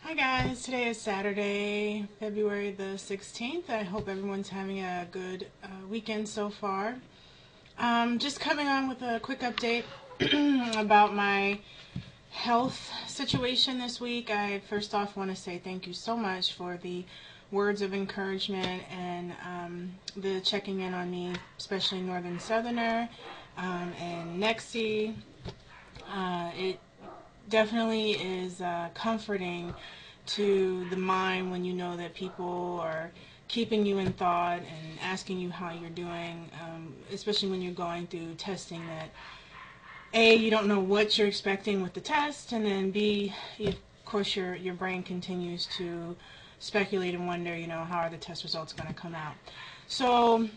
Hi guys, today is Saturday, February the 16th. I hope everyone's having a good weekend so far. Just coming on with a quick update about my health situation this week. I first off want to say thank you so much for the words of encouragement and the checking in on me, especially Northern Southerner and Nexie. It definitely is comforting to the mind when you know that people are keeping you in thought and asking you how you're doing, especially when you're going through testing that A, you don't know what you're expecting with the test, and then B, of course your brain continues to speculate and wonder, how are the test results going to come out. So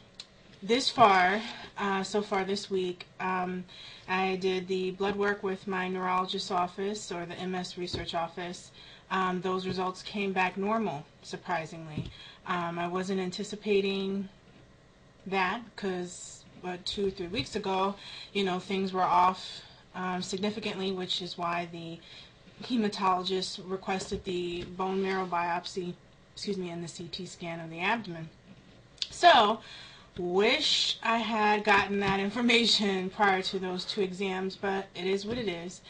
so far this week, I did the blood work with my neurologist's office or the MS research office. Those results came back normal, surprisingly. I wasn't anticipating that because 2 or 3 weeks ago, things were off significantly, which is why the hematologist requested the bone marrow biopsy, and the CT scan of the abdomen. So, wish I had gotten that information prior to those 2 exams, but it is what it is.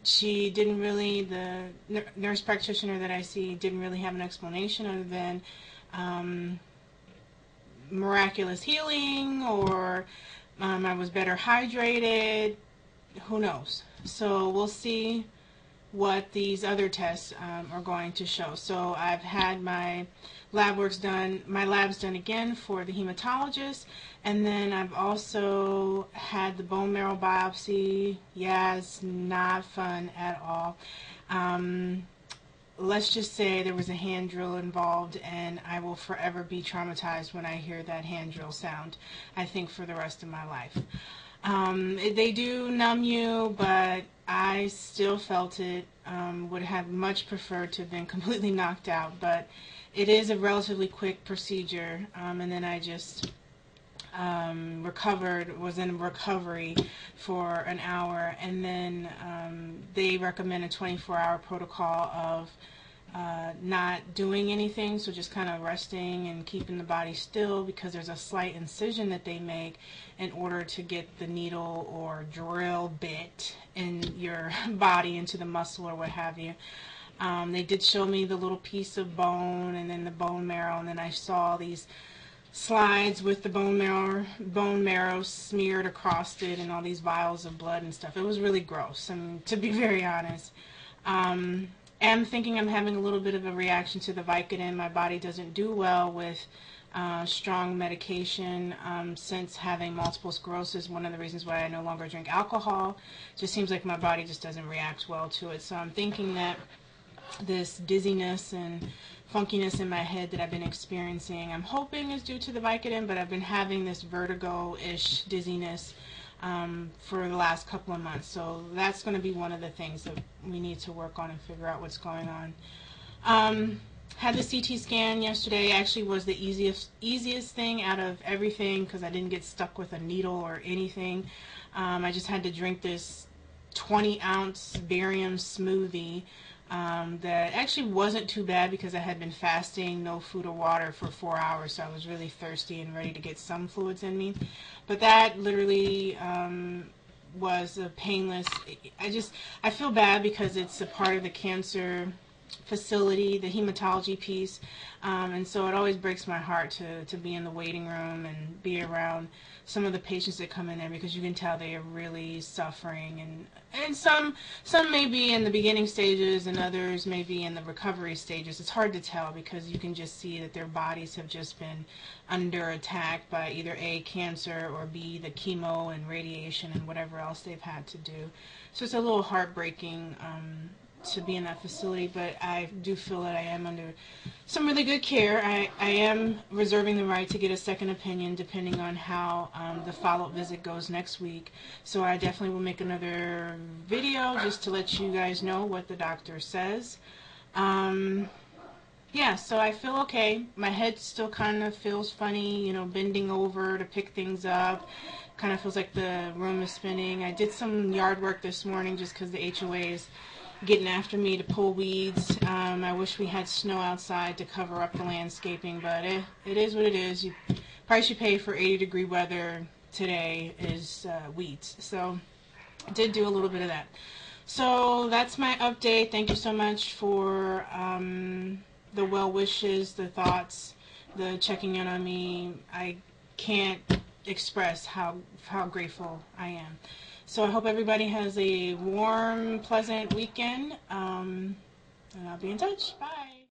She didn't really, the nurse practitioner that I see didn't really have an explanation other than miraculous healing or I was better hydrated. Who knows? So we'll see what these other tests are going to show. So I've had my labs done again for the hematologist, and then I've also had the bone marrow biopsy. Yeah, it's not fun at all. Let's just say there was a hand drill involved, and I will forever be traumatized when I hear that hand drill sound, I think, for the rest of my life. They do numb you, but I still felt it. Would have much preferred to have been completely knocked out, but it is a relatively quick procedure, and then I just was in recovery for an hour, and then they recommend a 24-hour protocol of not doing anything, so just kind of resting and keeping the body still, because there's a slight incision that they make in order to get the needle or drill bit in your body into the muscle or what have you. They did show me the little piece of bone and then the bone marrow, and then I saw these slides with the bone marrow smeared across it and all these vials of blood and stuff. It was really gross, to be very honest. I'm thinking I'm having a little bit of a reaction to the Vicodin. My body doesn't do well with strong medication since having multiple sclerosis. One of the reasons why I no longer drink alcohol. Just seems like my body just doesn't react well to it. So I'm thinking that this dizziness and funkiness in my head that I've been experiencing, I'm hoping is due to the Vicodin, but I've been having this vertigo-ish dizziness for the last couple of months. So that's going to be one of the things that we need to work on and figure out what's going on. Had the CT scan yesterday. Actually was the easiest thing out of everything because I didn't get stuck with a needle or anything. I just had to drink this 20-ounce barium smoothie that actually wasn't too bad because I had been fasting, no food or water for 4 hours, so I was really thirsty and ready to get some fluids in me. But that literally was a painless. I feel bad because it's a part of the cancer facility, the hematology piece, and so it always breaks my heart to be in the waiting room and be around some of the patients that come in there, because you can tell they are really suffering, and some may be in the beginning stages and others may be in the recovery stages. It's hard to tell because you can just see that their bodies have just been under attack by either A, cancer, or B, the chemo and radiation and whatever else they've had to do. So it's a little heartbreaking to be in that facility, but I do feel that I am under some really good care. I am reserving the right to get a second opinion depending on how the follow-up visit goes next week. So I definitely will make another video just to let you guys know what the doctor says. Yeah, so I feel okay. My head still kind of feels funny, bending over to pick things up. Kind of feels like the room is spinning. I did some yard work this morning just because the HOA is getting after me to pull weeds. I wish we had snow outside to cover up the landscaping, but it is what it is. Price you pay for 80-degree weather today is weeds. So I did do a little bit of that. So that's my update. Thank you so much for the well wishes, the thoughts, the checking in on me. I can't express how grateful I am. So I hope everybody has a warm, pleasant weekend, and I'll be in touch. Bye.